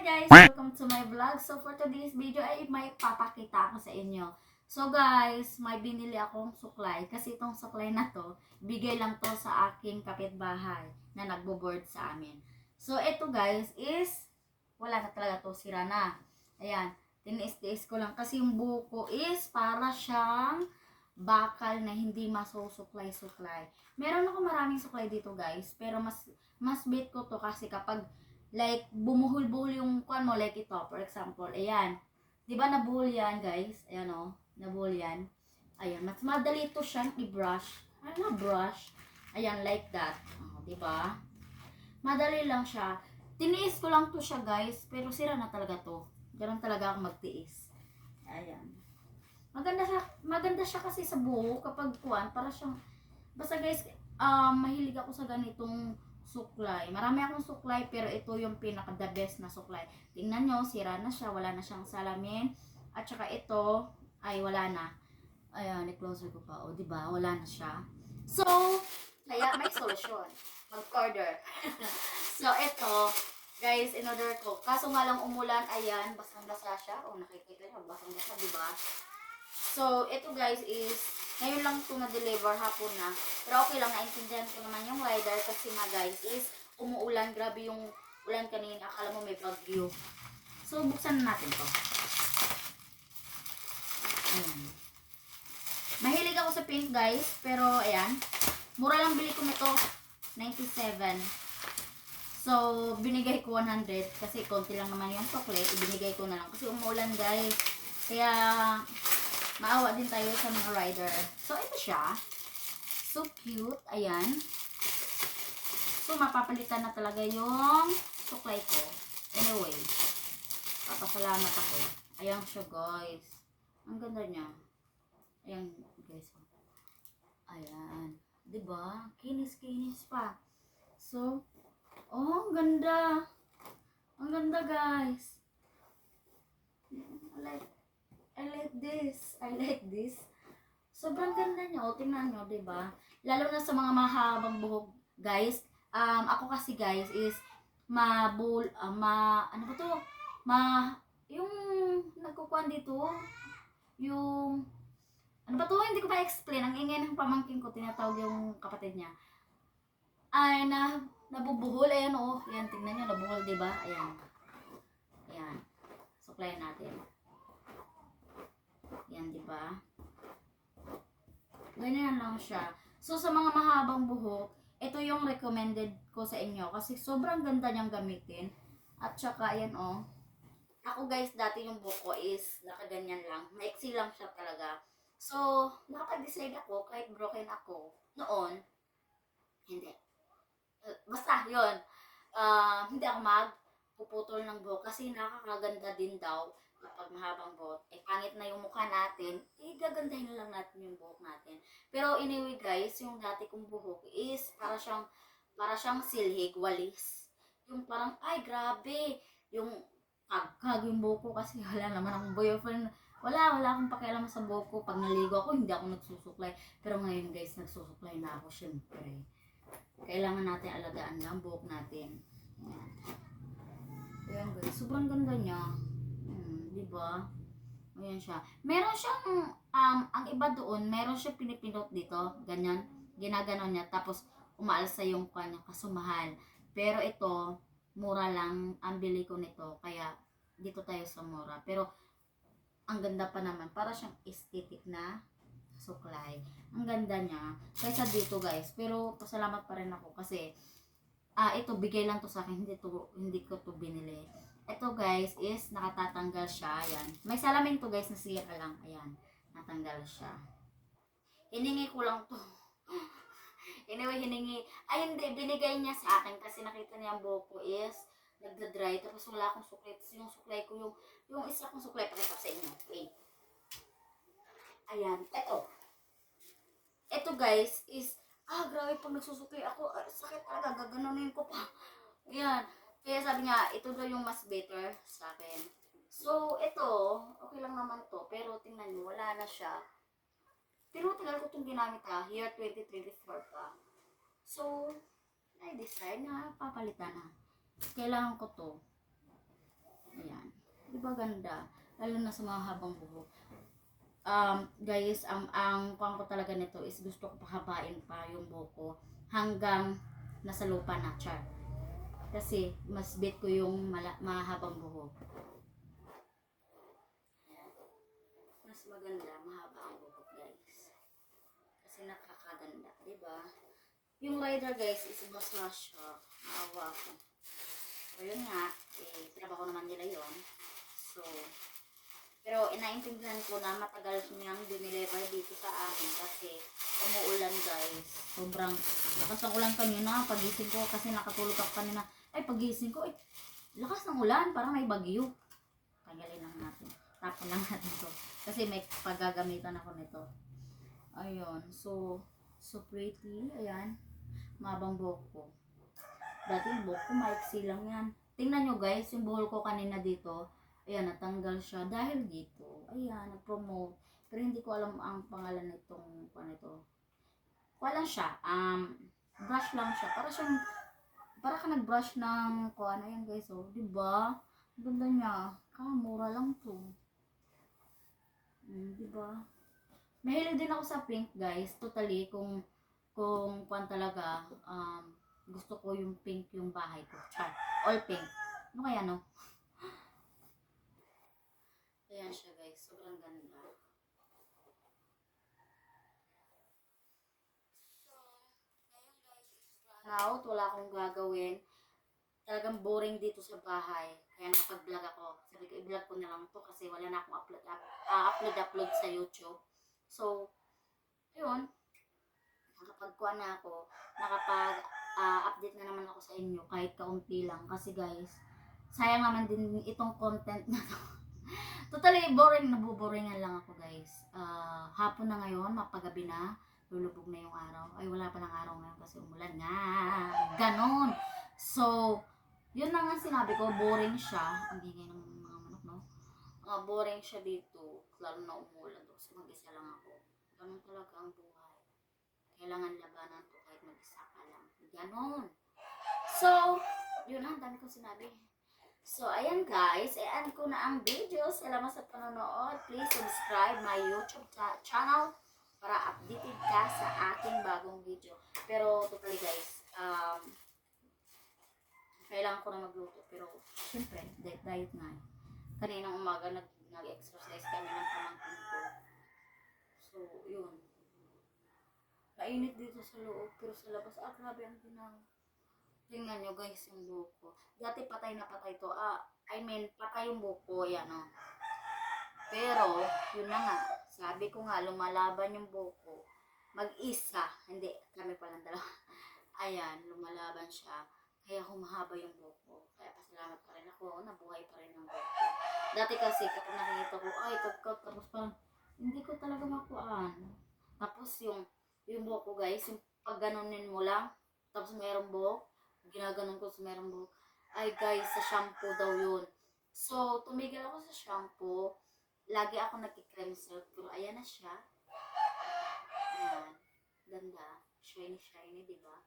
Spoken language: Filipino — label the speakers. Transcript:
Speaker 1: guys! Welcome to my vlog. So for today's video ay may papakita ako sa inyo. So guys, may binili akong suklay. Kasi itong suklay na to, bigay lang to sa aking kapitbahay na nagbo-board sa amin. So ito guys is, wala na talaga to, sira na. Ayan, tiniis-tiis ko lang kasi yung buko is para siyang bakal na hindi masusuklay-suklay. Meron ako maraming suklay dito guys, pero mas bet ko to kasi kapag like bumuhol-buhol yung kuan mo, like ito for example, ayan, di ba nabuhol yan guys, ayan o, nabuhol yan, ayan, mas madali to siyang i-brush, ano brush, ayan, like that, di ba, madali lang siya. Tiniis ko lang to siya guys, pero sira na talaga to, ganun talaga ako magtiis. Ayan, maganda siya kasi sa buhok kapag kuan, para siyang, basta guys, mahilig ako sa ganitong suklay. Marami akong suklay pero ito yung pinaka the best na suklay. Tingnan nyo, sira na siya, wala na siyang salamin. At saka ito ay wala na. Ayan, i-closer ko pa. O, diba? Wala na siya. So, kaya may solusyon. Mag-order. So, ito, guys, in-order ko. Kaso nga lang umulan, ayan, basang-basa siya. O, nakikita nyo, basang-basa, diba? So, ito guys is, ngayon lang ito na-deliver hapon na. Pero okay lang, naintindihan ko naman yung rider kasi nga guys is, umuulan. Grabe yung ulan kanina. Akala mo may bagyo. So, buksan na natin to. Ayan. Mahilig ako sa pink guys. Pero, ayan. Mura lang bili ko nito. 97. So, binigay ko 100. Kasi konti lang naman yung chocolate. Ibinigay ko na lang. Kasi umuulan guys. Kaya, maawa din tayo sa mga rider. So, ito siya. So cute. Ayan. So, mapapalitan na talaga yung suklay ko. Anyway, papasalamat ako. Ayan siya, guys. Ang ganda niya. Ayan, guys. Ayan. Diba? Kinis-kinis pa. So, oh, ang ganda. Ang ganda, guys. I like this. Sobrang ganda niya. O, tingnan nyo, diba? Lalo na sa mga mahabang buhok, guys. Ako kasi, guys, is ano ba to? Yung nagkukuhan dito, yung, ano ba to? Hindi ko ma-explain. Ang ingay ng pamangkin ko, tinatawag yung kapatid niya. Ay, nabubuhol. Ayan, o. Ayan, tingnan nyo, nabuhol, diba? Ayan. Ayan. Suklayan natin. Yan, di ba? Ganyan lang siya. So, sa mga mahabang buhok, ito yung recommended ko sa inyo kasi sobrang ganda niyang gamitin. At saka, yan oh. Ako guys, dati yung buhok ko is nakaganyan lang. Maiksi lang siya talaga. So, nakapag-decide ako, kahit broken ako, noon, hindi. Basta, yun. Hindi ako magpuputol ng buhok kasi nakakaganda din daw kapag mahabang buhok. Pangit na yung mukha natin, gagandahin lang natin yung buhok natin. Pero anyway guys, yung dati kong buhok is para siyang silhig, walis. Yung parang, ay grabe, yung kagkag yung buhok ko kasi wala naman akong boyfriend. Wala akong pakialam sa buhok ko. Pag naligo ako, hindi ako nagsusuklay. Pero ngayon guys, nagsusuklay na ako syempre. Kailangan natin alagaan lang buhok natin. Ayan guys, sobrang ganda niya. Diba? Ayan siya. Meron siyang, ang iba doon, meron siyang pinipindot dito. Ganyan. Ginaganon niya. Tapos, umaalsa yung kanya kasumahal. Pero ito, mura lang ang bili ko nito. Kaya, dito tayo sa mura. Pero, ang ganda pa naman. Para siyang aesthetic na suklay. Ang ganda niya. Kaysa dito guys. Pero, pasalamat pa rin ako kasi, ito, bigay lang to sa akin. Hindi ko to binili. Ito guys is nakatatanggal siya. Ayan. May salamin to guys, nasira lang. Ayan. Natanggal siya. Hiningi ko lang to. Anyway, ay hindi, binigay niya sa akin kasi nakita niya ang buhok ko is nagda-dry. Tapos wala akong suklay. Tapos yung suklay ko, yung isa kong suklay, pakita sa inyo. Wait. Ayan. Ito guys is, grabe pag nagsusuklay ako, sakit talaga, gaganunin ko pa. Ayan. Kaya sabi niya, ito daw yung mas better sa akin. So, ito, okay lang naman to. Pero tingnan nyo, wala na siya. Pero tagal ko itong ginamit year 2024 pa. So, I decide na papalitan na. Kailangan ko to. ba ganda? Lalo na sa mga habang buhok. Guys, ang kuwang ko talaga nito is gusto ko pahabain pa yung buhok ko hanggang nasa lupa na, char. Kasi mas bet ko yung mahabang buhok. Ayan. Mas maganda, mahaba ang buhok, guys. Kasi nakakaganda, diba? Yung rider, guys, is basa siya. Maawa ko. So, yun nga, trabaho naman nila yon. So, pero inaintindihan ko na matagal niyang dineliver dito sa amin kasi umuulan, guys. Sobrang lakas ng ulan kanina. Pagising ko kasi nakatulog ako kanina. Pagising ko, lakas ng ulan. Parang may bagyo. Tanggalin lang natin. Tapon lang natin to. Kasi may paggagamitan ako nito. Ayun. So pretty. Ayan. Mabang buhok ko. Dati yung buhok ko, maiksi lang yan. Tingnan nyo, guys, yung buhol ko kanina dito. Ayan, natanggal siya dahil dito. Ayan, nag-promote. Pero hindi ko alam ang pangalan nitong, wala siya. Brush lang siya. Para ka nag-brush ng, yan, guys, oh. Diba? Ganda niya. Mura lang to. Diba? Mahilig din ako sa pink, guys. Totally, kung talaga, gusto ko yung pink yung bahay ko. Char. All pink. Ano kaya, no? Ayan siya, guys. Sobrang ganda. So, ngayon, guys, out. Wala akong gagawin. Talagang boring dito sa bahay. Kaya nakapag-vlog ako. Sabi ko, i-vlog ko na lang to kasi wala na akong upload sa YouTube. So, yun. Nakapagkuha na ako. Nakapag-update na naman ako sa inyo kahit kaunti lang. Kasi guys, sayang naman din itong content na to. Totally boring. Nabuboringan lang ako, guys. Hapon na ngayon, mapagabi na. Lulubog na yung araw. Ay, wala pa ng araw ngayon kasi umulan nga. Ganon. So, yun na nga sinabi ko, boring siya. Ang ingay ng mga manok, no? Boring siya dito. Lalo na umulan to kasi mag-isa lang ako. Ganon talaga ang buhay. Kailangan labanan to kahit mag-isa ka lang. Ganon. So, yun na, ang dami kong sinabi. So, ayan guys, i-end ko na ang video. Salamat sa panonood. Please subscribe my YouTube channel para updated ka sa aking bagong video. Pero, totally guys, kailangan ko na magluto. Pero, syempre, diet na. Kaninang umaga, nag-exercise kami ng pamangkin ko. So, yun. Mainit dito sa loob, pero sa labas, grabe ang ginawa. Tingnan nyo guys yung buhok ko. Dati patay na patay to. Patay yung buhok ko. Yan o. Pero, yun na nga. Sabi ko nga, lumalaban yung buhok ko. Mag-isa. Hindi, kami palang dalawa. Ayan, lumalaban siya. Kaya humahaba yung buhok ko. Kaya pasalamat pa rin ako. Nabuhay pa rin ang buhok ko. Dati kasi, kapag nakikita ko, kagkat. Tapos parang, hindi ko talaga makuhaan. Tapos yung buhok ko guys, yung pag ganunin mo lang, tapos mayroong buhok, ginaganon ko sa merong buhok. Ay guys, sa shampoo daw yun. So, tumigil ako sa shampoo. Lagi ako nagki-cream silk. Pero ayan na siya. Ayan. Ganda. Shiny, diba?